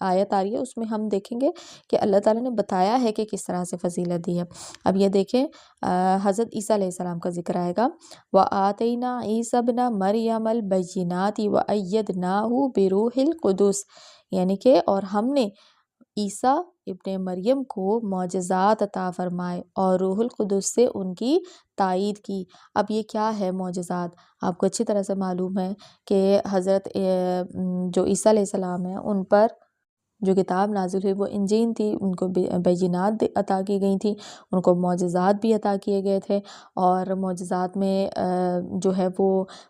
آیت آ رہی ہے، اس میں ہم دیکھیں گے کہ اللہ تعالیٰ نے بتایا ہے کہ کس طرح سے فضیلت دی ہے۔ اب یہ دیکھیں حضرت عیسیٰ علیہ السلام کا ذکر آئے گا، وَآتَيْنَا عِیسَى ابْنَ مَرْیَمَ الْبَیِّنَاتِ وَأَیَّدْنَاهُ بِرُوحِ الْقُدُسِ، یعنی کہ اور ہم نے عیسیٰ ابن مریم کو معجزات عطا فرمائے اور روح القدس سے ان کی تائید کی۔ اب یہ کیا ہے معجزات؟ آپ کو اچھی طرح سے معلوم ہے کہ حضرت جو عیسیٰ علیہ السلام ہیں ان پر جو کتاب نازل ہوئی وہ انجیل تھی، ان کو بینات عطا کی گئی تھیں، ان کو معجزات بھی عطا کیے گئے تھے، اور معجزات میں جو ہے وہ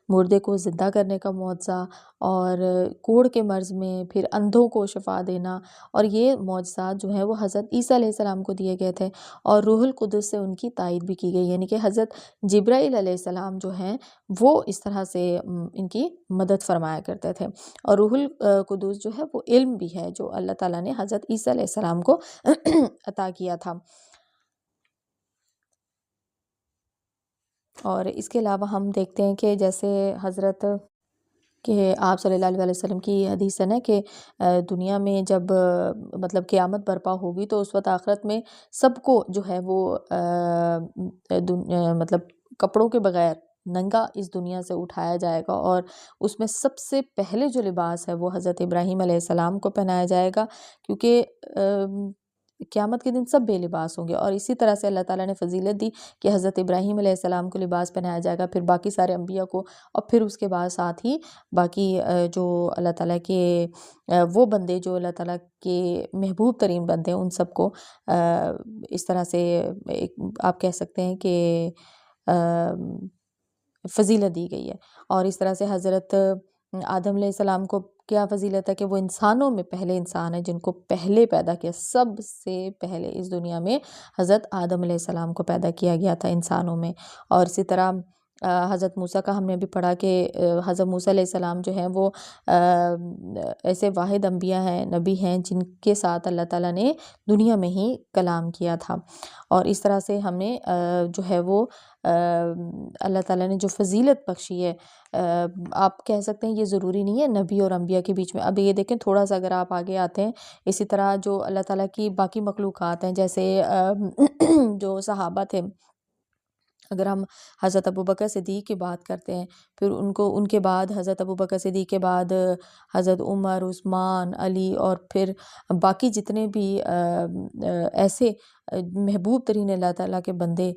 مردے کو زندہ کرنے کا معجزہ، اور کوڑ کے مرض میں پھر اندھوں کو شفا دینا، اور یہ معجزات جو ہیں وہ حضرت عیسیٰ علیہ السلام کو دیے گئے تھے، اور روح القدس سے ان کی تائید بھی کی گئی، یعنی کہ حضرت جبرائیل علیہ السلام جو ہیں وہ اس طرح سے ان کی مدد فرمایا کرتے تھے، اور روح القدس جو ہے وہ علم بھی ہے جو اللہ تعالیٰ نے حضرت عیسیٰ علیہ السلام کو عطا کیا تھا۔ اور اس کے علاوہ ہم دیکھتے ہیں کہ جیسے حضرت کہ آپ صلی اللہ علیہ وسلم کی حدیث ہے نا کہ دنیا میں جب مطلب قیامت برپا ہوگی تو اس وقت آخرت میں سب کو جو ہے وہ مطلب کپڑوں کے بغیر ننگا اس دنیا سے اٹھایا جائے گا، اور اس میں سب سے پہلے جو لباس ہے وہ حضرت ابراہیم علیہ السلام کو پہنایا جائے گا، کیونکہ قیامت کے دن سب بے لباس ہوں گے، اور اسی طرح سے اللہ تعالیٰ نے فضیلت دی کہ حضرت ابراہیم علیہ السلام کو لباس پہنایا جائے گا، پھر باقی سارے انبیاء کو، اور پھر اس کے بعد ساتھ ہی باقی جو اللہ تعالیٰ کے وہ بندے جو اللہ تعالیٰ کے محبوب ترین بندے ہیں ان سب کو اس طرح سے آپ کہہ سکتے ہیں کہ فضیلت دی گئی ہے۔ اور اس طرح سے حضرت آدم علیہ السلام کو کیا فضیلت ہے کہ وہ انسانوں میں پہلے انسان ہیں جن کو پہلے پیدا کیا، سب سے پہلے اس دنیا میں حضرت آدم علیہ السلام کو پیدا کیا گیا تھا انسانوں میں۔ اور اسی طرح حضرت موسیٰ کا ہم نے بھی پڑھا کہ حضرت موسیٰ علیہ السلام جو ہیں وہ ایسے واحد انبیاء ہیں، نبی ہیں جن کے ساتھ اللہ تعالیٰ نے دنیا میں ہی کلام کیا تھا۔ اور اس طرح سے ہم نے جو ہے وہ اللہ تعالیٰ نے جو فضیلت بخشی ہے، آپ کہہ سکتے ہیں یہ ضروری نہیں ہے نبی اور انبیاء کے بیچ میں۔ اب یہ دیکھیں تھوڑا سا اگر آپ آگے آتے ہیں، اسی طرح جو اللہ تعالیٰ کی باقی مخلوقات ہیں جیسے جو صحابہ تھے، اگر ہم حضرت ابوبکر صدیق کی بات کرتے ہیں، پھر ان کے بعد حضرت ابوبکر صدیق کے بعد حضرت عمر، عثمان، علی، اور پھر باقی جتنے بھی ایسے محبوب ترین اللہ تعالیٰ کے بندے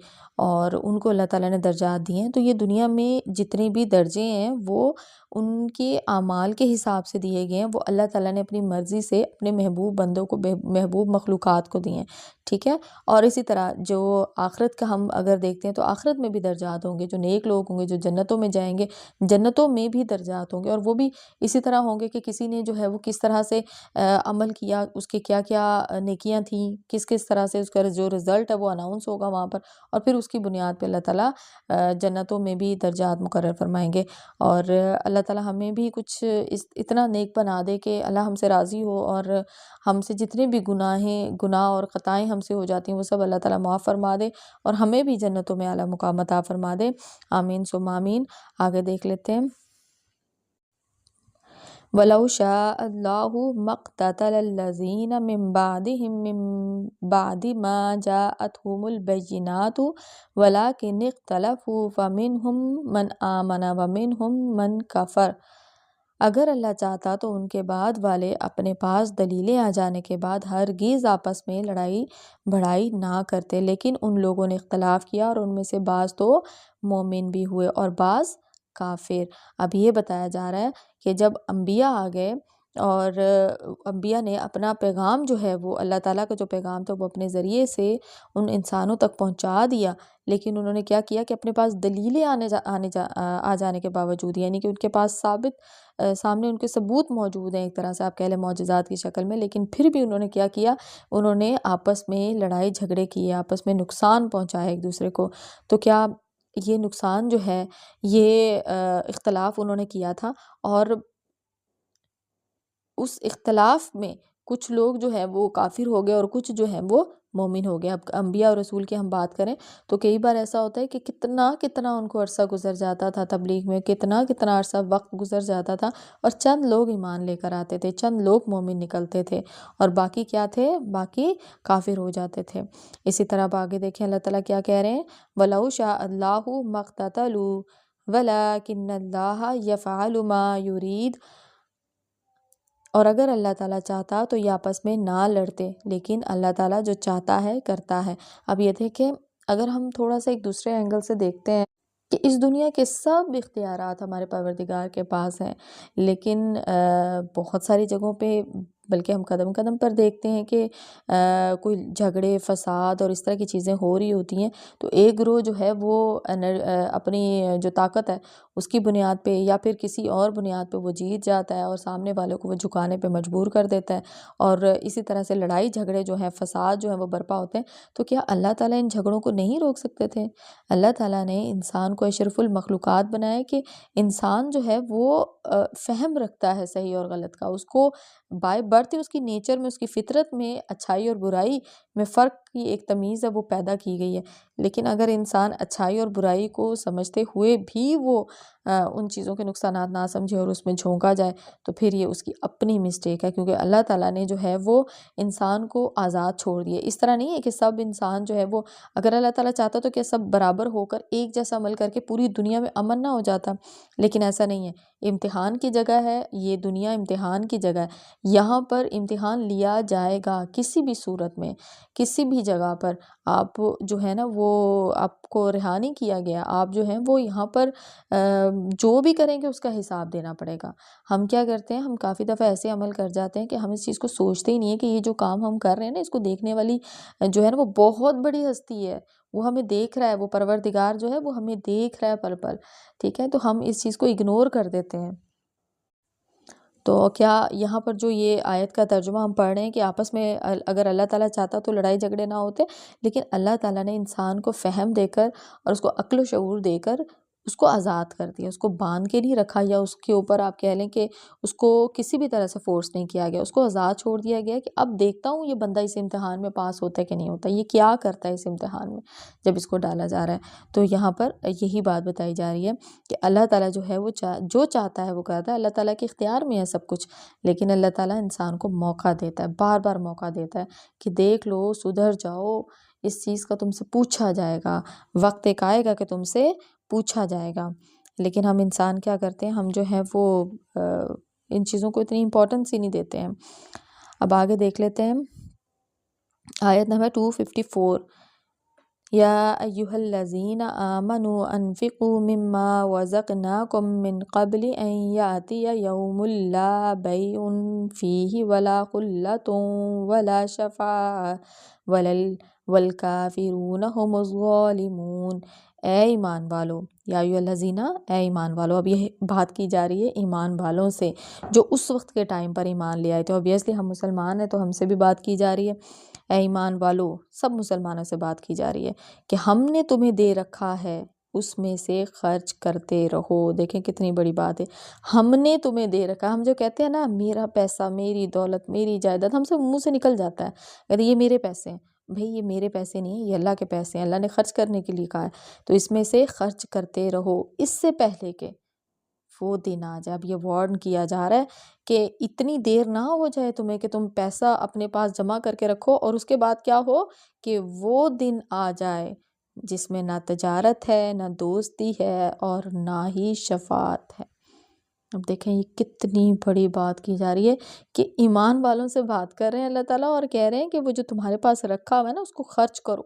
اور ان کو اللہ تعالیٰ نے درجات دیے ہیں، تو یہ دنیا میں جتنے بھی درجے ہیں وہ ان کے اعمال کے حساب سے دیے گئے ہیں، وہ اللہ تعالیٰ نے اپنی مرضی سے اپنے محبوب بندوں کو، محبوب مخلوقات کو دیے ہیں، ٹھیک ہے۔ اور اسی طرح جو آخرت کا ہم اگر دیکھتے ہیں تو آخرت میں بھی درجات ہوں گے، جو نیک لوگ ہوں گے جو جنتوں میں جائیں گے، جنتوں میں بھی درجات ہوں گے، اور وہ بھی اسی طرح ہوں گے کہ کسی نے جو ہے وہ کس طرح سے عمل کیا، اس کے کیا کیا نیکیاں تھیں، کس طرح سے اس کا جو رزلٹ ہے وہ اناؤنس ہوگا وہاں پر، اور پھر اس کی بنیاد پہ اللہ تعالیٰ جنتوں میں بھی درجات مقرر فرمائیں گے۔ اور اللہ تعالیٰ ہمیں بھی کچھ اتنا نیک بنا دے کہ اللہ ہم سے راضی ہو، اور ہم سے جتنے بھی گناہ اور خطائیں ہم سے ہو جاتی ہیں وہ سب اللہ تعالیٰ معاف فرما دے، اور ہمیں بھی جنتوں میں اعلیٰ مقام عطا فرما دے، آمین ثم آمین۔ آگے دیکھ لیتے ہیں۔ وَلَوْ شَاءَ اللَّهُ مَا اقْتَتَلَ الَّذِينَ مِن بَعْدِهِم مِّن بَعْدِ مَا جَاءَتْهُمُ الْبَيِّنَاتُ وَلَٰكِنِ اخْتَلَفُوا فَمِنْهُم مَّنْ آمَنَ وَمِنْهُم مَّنْ كَفَرَ۔ اگر اللہ چاہتا تو ان کے بعد والے اپنے پاس دلیلیں آ جانے کے بعد ہرگز آپس میں لڑائی بھڑائی نہ کرتے، لیکن ان لوگوں نے اختلاف کیا اور ان میں سے بعض تو مومن بھی ہوئے اور بعض کافر۔ اب یہ بتایا جا رہا ہے کہ جب انبیاء آ گئے اور انبیاء نے اپنا پیغام جو ہے وہ اللہ تعالیٰ کا جو پیغام تھا وہ اپنے ذریعے سے ان انسانوں تک پہنچا دیا، لیکن انہوں نے کیا کیا کہ اپنے پاس دلیلیں آ جانے کے باوجود، یعنی کہ ان کے پاس ثابت سامنے ان کے ثبوت موجود ہیں، ایک طرح سے آپ کہہ لیں معجزات کی شکل میں، لیکن پھر بھی انہوں نے کیا کیا، انہوں نے آپس میں لڑائی جھگڑے کیے، آپس میں نقصان پہنچایا ایک دوسرے کو۔ تو کیا یہ نقصان جو ہے یہ اختلاف انہوں نے کیا تھا، اور اس اختلاف میں کچھ لوگ جو ہے وہ کافر ہو گئے اور کچھ جو ہے وہ مومن ہو گئے۔ اب انبیاء اور رسول کی ہم بات کریں تو کئی بار ایسا ہوتا ہے کہ کتنا کتنا ان کو عرصہ گزر جاتا تھا تبلیغ میں، کتنا کتنا عرصہ وقت گزر جاتا تھا، اور چند لوگ ایمان لے کر آتے تھے، چند لوگ مومن نکلتے تھے، اور باقی کیا تھے؟ باقی کافر ہو جاتے تھے۔ اسی طرح اب آگے دیکھیں اللہ تعالیٰ کیا کہہ رہے ہیں، وَلَوْ شَاءَ اللَّهُ مَا اقْتَتَلُوا وَلَٰكِنَّ اللَّهَ يَفْعَلُ مَا يُرِيدُ، اور اگر اللہ تعالیٰ چاہتا تو یہ آپس میں نہ لڑتے، لیکن اللہ تعالیٰ جو چاہتا ہے کرتا ہے۔ اب یہ دیکھیں، اگر ہم تھوڑا سا ایک دوسرے اینگل سے دیکھتے ہیں کہ اس دنیا کے سب اختیارات ہمارے پروردگار کے پاس ہیں، لیکن بہت ساری جگہوں پہ، بلکہ ہم قدم قدم پر دیکھتے ہیں کہ کوئی جھگڑے، فساد اور اس طرح کی چیزیں ہو رہی ہوتی ہیں، تو ایک گروہ جو ہے وہ اپنی جو طاقت ہے اس کی بنیاد پہ یا پھر کسی اور بنیاد پہ وہ جیت جاتا ہے اور سامنے والوں کو وہ جھکانے پہ مجبور کر دیتا ہے، اور اسی طرح سے لڑائی جھگڑے جو ہیں، فساد جو ہیں وہ برپا ہوتے ہیں۔ تو کیا اللہ تعالیٰ ان جھگڑوں کو نہیں روک سکتے تھے؟ اللہ تعالیٰ نے انسان کو اشرف المخلوقات بنایا کہ انسان جو ہے وہ فہم رکھتا ہے صحیح اور غلط کا، اس کو بائی برتھ ہی اس کی نیچر میں، اس کی فطرت میں اچھائی اور برائی میں فرق کی ایک تمیز ہے وہ پیدا کی گئی ہے۔ لیکن اگر انسان اچھائی اور برائی کو سمجھتے ہوئے بھی وہ ان چیزوں کے نقصانات نہ سمجھے اور اس میں جھونکا جائے تو پھر یہ اس کی اپنی مسٹیک ہے، کیونکہ اللہ تعالیٰ نے جو ہے وہ انسان کو آزاد چھوڑ دیے۔ اس طرح نہیں ہے کہ سب انسان جو ہے وہ، اگر اللہ تعالیٰ چاہتا تو کیا سب برابر ہو کر ایک جیسا عمل کر کے پوری دنیا میں امن نہ ہو جاتا؟ لیکن ایسا نہیں ہے، امتحان کی جگہ ہے، یہ دنیا امتحان کی جگہ ہے، یہاں پر امتحان لیا جائے گا کسی بھی صورت میں، کسی بھی جگہ پر آپ جو ہے نا وہ آپ کو رہا نہیں کیا گیا، آپ جو ہیں وہ یہاں پر جو بھی کریں گے اس کا حساب دینا پڑے گا۔ ہم کیا کرتے ہیں، ہم کافی دفعہ ایسے عمل کر جاتے ہیں کہ ہم اس چیز کو سوچتے ہی نہیں ہیں کہ یہ جو کام ہم کر رہے ہیں نا، اس کو دیکھنے والی جو ہے نا وہ بہت بڑی ہستی ہے، وہ ہمیں دیکھ رہا ہے، وہ پروردگار جو ہے وہ ہمیں دیکھ رہا ہے پل پل، ٹھیک ہے؟ تو ہم اس چیز کو اگنور کر دیتے ہیں۔ تو کیا یہاں پر جو یہ آیت کا ترجمہ ہم پڑھ رہے ہیں کہ آپس میں اگر اللہ تعالیٰ چاہتا تو لڑائی جھگڑے نہ ہوتے، لیکن اللہ تعالیٰ نے انسان کو فہم دے کر اور اس کو عقل و شعور دے کر اس کو آزاد کر دیا، اس کو باندھ کے نہیں رکھا، یا اس کے اوپر آپ کہہ لیں کہ اس کو کسی بھی طرح سے فورس نہیں کیا گیا، اس کو آزاد چھوڑ دیا گیا کہ اب دیکھتا ہوں یہ بندہ اس امتحان میں پاس ہوتا ہے کہ نہیں ہوتا، یہ کیا کرتا ہے اس امتحان میں جب اس کو ڈالا جا رہا ہے۔ تو یہاں پر یہی بات بتائی جا رہی ہے کہ اللہ تعالیٰ جو ہے وہ جو چاہتا ہے وہ کرتا ہے، اللہ تعالیٰ کے اختیار میں ہے سب کچھ، لیکن اللہ تعالیٰ انسان کو موقع دیتا ہے، بار بار موقع دیتا ہے کہ دیکھ لو، سدھر جاؤ، اس چیز کا تم سے پوچھا جائے گا، وقت ایک آئے گا کہ تم سے پوچھا جائے گا۔ لیکن ہم انسان کیا کرتے ہیں، ہم جو ہے وہ ان چیزوں کو اتنی امپورٹنس ہی نہیں دیتے ہیں۔ اب آگے دیکھ لیتے ہیں آیت نمبر 254، یا ایہا الذین آمنوا انفقوا مما رزقناکم من قبل ان یأتی یوم لا بیع فیہ ولا خلۃ ولا شفاعۃ والکافرون هم الظالمون۔ اے ایمان والو، یا ایہا الذین، اے ایمان والو، اب یہ بات کی جا رہی ہے ایمان والوں سے جو اس وقت کے ٹائم پر ایمان لے آئے تھے۔ اوبیسلی ہم مسلمان ہیں تو ہم سے بھی بات کی جا رہی ہے، اے ایمان والو، سب مسلمانوں سے بات کی جا رہی ہے کہ ہم نے تمہیں دے رکھا ہے، اس میں سے خرچ کرتے رہو۔ دیکھیں کتنی بڑی بات ہے، ہم نے تمہیں دے رکھا۔ ہم جو کہتے ہیں نا میرا پیسہ، میری دولت، میری جائیداد، ہم سے منہ سے نکل جاتا ہے، کہتے یہ میرے پیسے ہیں۔ بھئی یہ میرے پیسے نہیں ہیں، یہ اللہ کے پیسے ہیں، اللہ نے خرچ کرنے کے لیے کہا ہے، تو اس میں سے خرچ کرتے رہو، اس سے پہلے کہ وہ دن آ جائے۔ اب یہ وارن کیا جا رہا ہے کہ اتنی دیر نہ ہو جائے تمہیں کہ تم پیسہ اپنے پاس جمع کر کے رکھو اور اس کے بعد کیا ہو کہ وہ دن آ جائے جس میں نہ تجارت ہے، نہ دوستی ہے اور نہ ہی شفاعت ہے۔ اب دیکھیں یہ کتنی بڑی بات کی جا رہی ہے کہ ایمان والوں سے بات کر رہے ہیں اللہ تعالیٰ اور کہہ رہے ہیں کہ وہ جو تمہارے پاس رکھا ہوا ہے نا اس کو خرچ کرو۔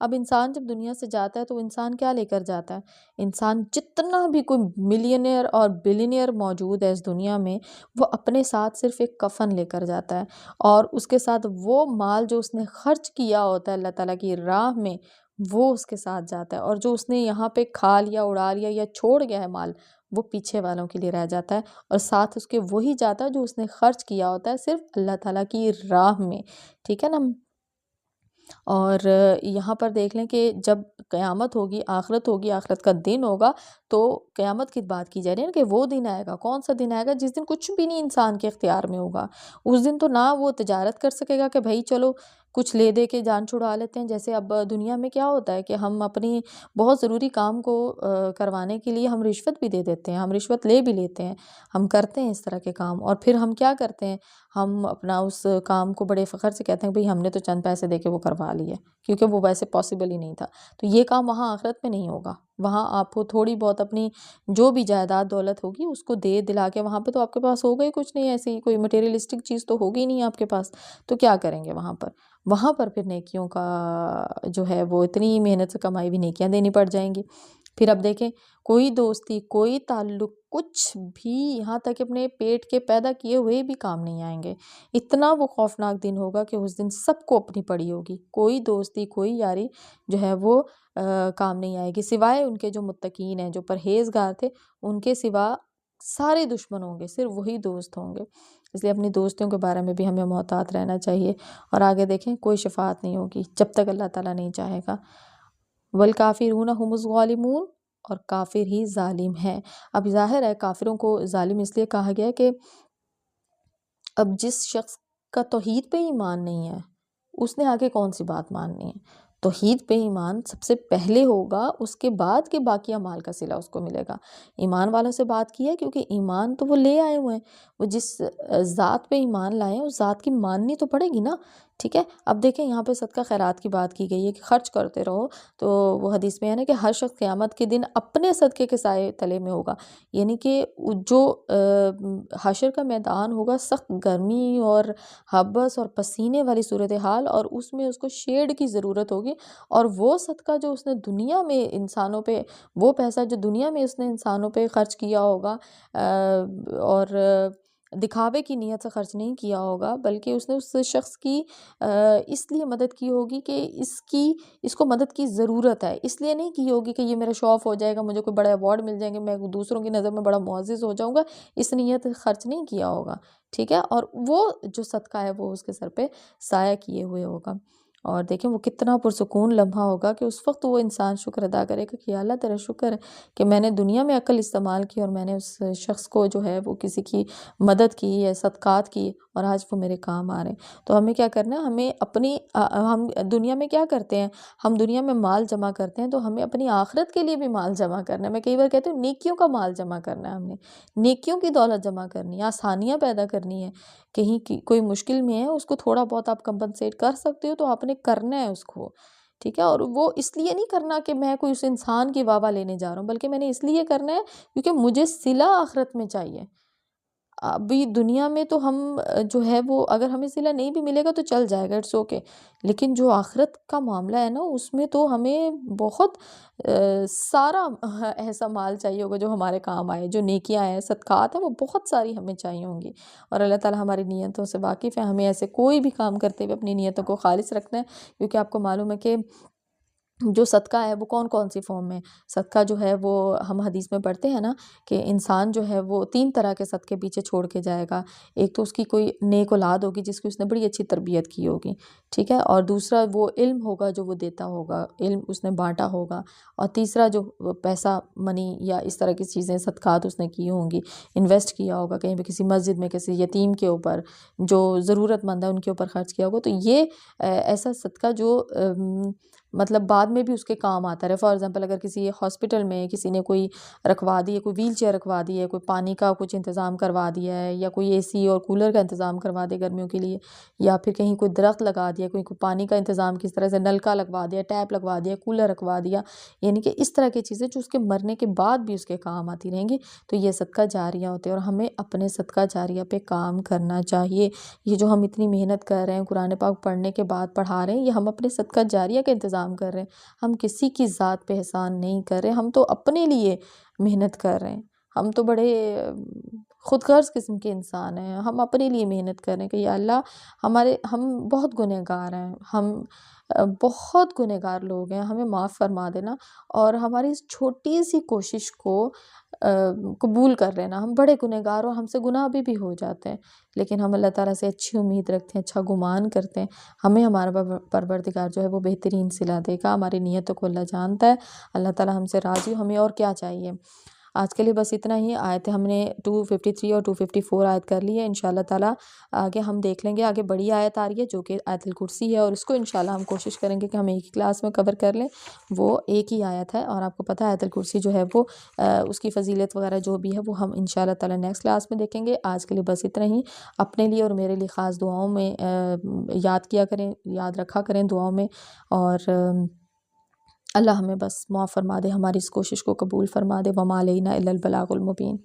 اب انسان جب دنیا سے جاتا ہے تو انسان کیا لے کر جاتا ہے؟ انسان جتنا بھی کوئی ملینئر اور بلینئر موجود ہے اس دنیا میں، وہ اپنے ساتھ صرف ایک کفن لے کر جاتا ہے، اور اس کے ساتھ وہ مال جو اس نے خرچ کیا ہوتا ہے اللہ تعالیٰ کی راہ میں وہ اس کے ساتھ جاتا ہے، اور جو اس نے یہاں پہ کھا لیا، اڑا لیا یا چھوڑ گیا ہے مال، وہ پیچھے والوں کے لیے رہ جاتا ہے، اور ساتھ اس کے وہی جاتا ہے جو اس نے خرچ کیا ہوتا ہے صرف اللہ تعالیٰ کی راہ میں، ٹھیک ہے نا۔ اور یہاں پر دیکھ لیں کہ جب قیامت ہوگی، آخرت کا دن ہوگا، تو قیامت کی بات کی جا رہی ہے نا کہ وہ دن آئے گا، کون سا دن آئے گا جس دن کچھ بھی نہیں انسان کے اختیار میں ہوگا۔ اس دن تو نہ وہ تجارت کر سکے گا کہ بھائی چلو کچھ لے دے کے جان چھڑا لیتے ہیں، جیسے اب دنیا میں کیا ہوتا ہے کہ ہم اپنی بہت ضروری کام کو کروانے کے لیے ہم رشوت بھی دے دیتے ہیں، ہم رشوت لے بھی لیتے ہیں، ہم کرتے ہیں اس طرح کے کام، اور پھر ہم کیا کرتے ہیں، ہم اپنا اس کام کو بڑے فخر سے کہتے ہیں بھئی ہم نے تو چند پیسے دے کے وہ کروا لیا، کیونکہ وہ ویسے پاسبل ہی نہیں تھا۔ تو یہ کام وہاں آخرت میں نہیں ہوگا، وہاں آپ کو تھوڑی بہت اپنی جو بھی جائیداد دولت ہوگی اس کو دے دلا کے، وہاں پہ تو آپ کے پاس ہوگا ہی کچھ نہیں، ایسی کوئی مٹیریلسٹک چیز تو ہوگی نہیں آپ کے پاس، تو کیا کریں گے وہاں پر پھر نیکیوں کا جو ہے وہ اتنی محنت سے کمائی بھی نیکیاں دینی پڑ جائیں گی۔ پھر اب دیکھیں کوئی دوستی، کوئی تعلق، کچھ بھی، یہاں تک اپنے پیٹ کے پیدا کیے ہوئے بھی کام نہیں آئیں گے۔ اتنا وہ خوفناک دن ہوگا کہ اس دن سب کو اپنی پڑی ہوگی، کوئی دوستی، کوئی یاری جو ہے وہ کام نہیں آئے گی، سوائے ان کے جو متقین ہیں، جو پرہیزگار تھے، ان کے سوا سارے دشمن ہوں گے، صرف وہی دوست ہوں گے۔ اس لیے اپنی دوستیوں کے بارے میں بھی ہمیں محتاط رہنا چاہیے۔ اور آگے دیکھیں کوئی شفاعت نہیں ہوگی جب تک اللہ تعالیٰ نہیں چاہے گا۔ والکافرون هم الظالمون، اور کافر ہی ظالم ہیں۔ اب ظاہر ہے کافروں کو ظالم اس لیے کہا گیا کہ اب جس شخص کا توحید پہ ایمان نہیں ہے، اس نے آگے کون سی بات ماننی ہے؟ توحید پہ ایمان سب سے پہلے ہوگا، اس کے بعد کے باقی اعمال کا صلہ اس کو ملے گا۔ ایمان والوں سے بات کی ہے کیونکہ ایمان تو وہ لے آئے ہوئے ہیں، وہ جس ذات پہ ایمان لائے ہیں اس ذات کی ماننی تو پڑے گی نا، ٹھیک ہے۔ اب دیکھیں یہاں پہ صدقہ خیرات کی بات کی گئی ہے کہ خرچ کرتے رہو، تو وہ حدیث میں ہے نا کہ ہر شخص قیامت کے دن اپنے صدقے کے سائے تلے میں ہوگا، یعنی کہ جو حشر کا میدان ہوگا سخت گرمی اور حبس اور پسینے والی صورتحال، اور اس میں اس کو شیڈ کی ضرورت ہوگی، اور وہ صدقہ جو اس نے دنیا میں انسانوں پہ، وہ پیسہ جو دنیا میں اس نے انسانوں پہ خرچ کیا ہوگا اور دکھاوے کی نیت سے خرچ نہیں کیا ہوگا، بلکہ اس نے اس شخص کی اس لیے مدد کی ہوگی کہ اس کو مدد کی ضرورت ہے، اس لیے نہیں کی ہوگی کہ یہ میرا شو آف ہو جائے گا، مجھے کوئی بڑا ایوارڈ مل جائیں گے، میں دوسروں کی نظر میں بڑا معزز ہو جاؤں گا، اس نیت خرچ نہیں کیا ہوگا، ٹھیک ہے۔ اور وہ جو صدقہ ہے وہ اس کے سر پہ سایہ کیے ہوئے ہوگا، اور دیکھیں وہ کتنا پرسکون لمحہ ہوگا کہ اس وقت وہ انسان شکر ادا کرے گا کہ یا اللہ تیرا شکر ہے کہ میں نے دنیا میں عقل استعمال کی اور میں نے اس شخص کو جو ہے وہ کسی کی مدد کی یا صدقات کی، اور آج وہ میرے کام آ رہے ہیں۔ تو ہمیں کیا کرنا ہے، ہمیں اپنی ہم دنیا میں کیا کرتے ہیں، ہم دنیا میں مال جمع کرتے ہیں، تو ہمیں اپنی آخرت کے لیے بھی مال جمع کرنا ہے۔ میں کئی بار کہتی ہوں نیکیوں کا مال جمع کرنا ہے، ہم نے نیکیوں کی دولت جمع کرنی ہے، آسانیاں پیدا کرنی ہے، کہیں کوئی مشکل میں ہے اس کو تھوڑا بہت آپ کمپنسیٹ کر سکتے ہو تو آپ نے کرنا ہے اس کو، ٹھیک ہے۔ اور وہ اس لیے نہیں کرنا کہ میں کوئی اس انسان کی واہ واہ لینے جا رہا ہوں، بلکہ میں نے اس لیے کرنا ہے کیونکہ مجھے صلہ آخرت میں چاہیے۔ ابھی دنیا میں تو ہم جو ہے وہ اگر ہمیں صلہ نہیں بھی ملے گا تو چل جائے گا، اٹس اوکے، لیکن جو آخرت کا معاملہ ہے نا اس میں تو ہمیں بہت سارا ایسا مال چاہیے ہوگا جو ہمارے کام آئے، جو نیکیاں ہیں، صدقات ہیں، وہ بہت ساری ہمیں چاہیے ہوں گی، اور اللہ تعالیٰ ہماری نیتوں سے واقف ہے۔ ہمیں ایسے کوئی بھی کام کرتے ہوئے اپنی نیتوں کو خالص رکھنا ہے، کیونکہ آپ کو معلوم ہے کہ جو صدقہ ہے وہ کون کون سی فارم میں، صدقہ جو ہے وہ ہم حدیث میں پڑھتے ہیں نا کہ انسان جو ہے وہ 3 طرح کے صدقے پیچھے چھوڑ کے جائے گا۔ ایک تو اس کی کوئی نیک اولاد ہوگی جس کی اس نے بڑی اچھی تربیت کی ہوگی، ٹھیک ہے، اور دوسرا وہ علم ہوگا جو وہ دیتا ہوگا، علم اس نے بانٹا ہوگا، اور تیسرا جو پیسہ منی یا اس طرح کی چیزیں صدقات اس نے کی ہوں گی، انویسٹ کیا ہوگا کہیں پہ کسی مسجد میں، کسی یتیم کے اوپر، جو ضرورت مند ہے ان کے اوپر خرچ کیا ہوگا۔ تو یہ ایسا صدقہ جو مطلب بعد میں بھی اس کے کام آتا رہے۔ فار ایگزامپل اگر کسی ہاسپٹل میں کسی نے کوئی رکھوا دی ہے، کوئی ویل چیئر رکھوا دی ہے، کوئی پانی کا کچھ انتظام کروا دیا ہے، یا کوئی اے سی اور کولر کا انتظام کروا دیا گرمیوں کے لیے، یا پھر کہیں کوئی درخت لگا دیا، کوئی پانی کا انتظام کس طرح سے نلکا لگوا دیا، ٹیپ لگوا دیا، کولر رکھوا دیا، یعنی کہ اس طرح کی چیزیں جو اس کے مرنے کے بعد بھی اس کے کام آتی رہیں گی، تو یہ صدقہ جاریہ ہوتے ہیں، اور ہمیں اپنے صدقہ جاریہ پہ کام کرنا چاہیے۔ یہ جو ہم اتنی محنت کر رہے ہیں، قرآن پاک پڑھنے کے بعد پڑھا رہے ہیں، یہ ہم اپنے صدقہ جاریہ کا انتظام کر رہے ہیں، ہم کسی کی ذات پہ احسان نہیں کر رہے، ہم تو اپنے لیے محنت کر رہے ہیں، ہم تو بڑے خود غرض قسم کے انسان ہیں، ہم اپنے لیے محنت کر رہے ہیں کہ یا اللہ ہم بہت گنہگار ہیں، ہم بہت گنہگار لوگ ہیں، ہمیں معاف فرما دینا، اور ہماری اس چھوٹی سی کوشش کو قبول کر لینا. ہم بڑے گنہگار اور ہم سے گناہ بھی ہو جاتے ہیں، لیکن ہم اللہ تعالیٰ سے اچھی امید رکھتے ہیں، اچھا گمان کرتے ہیں. ہمیں ہمارا پروردگار جو ہے وہ بہترین صلہ دے گا. ہماری نیتوں کو اللہ جانتا ہے. اللہ تعالیٰ ہم سے راضی ہو. ہمیں اور کیا چاہیے. آج کے لیے بس اتنا ہی. آیتیں ہم نے 253 اور 254 آیت کر لی ہے. انشاءاللہ تعالیٰ آگے ہم دیکھ لیں گے. آگے بڑی آیت آ رہی ہے جو کہ آیت الکرسی ہے، اور اس کو انشاءاللہ ہم کوشش کریں گے کہ ہم ایک ہی کلاس میں کور کر لیں. وہ ایک ہی آیت ہے، اور آپ کو پتہ ہے آیت الکرسی جو ہے وہ اس کی فضیلت وغیرہ جو بھی ہے وہ ہم انشاءاللہ تعالیٰ نیکسٹ کلاس میں دیکھیں گے. آج کے لیے بس اتنا ہی. اپنے لیے اور میرے لیے خاص دعاؤں میں یاد کیا کریں، یاد رکھا کریں دعاؤں میں. اور اللہ ہمیں بس معاف فرما دے، ہماری اس کوشش کو قبول فرما دے. وما علینا الا البلاغ المبین.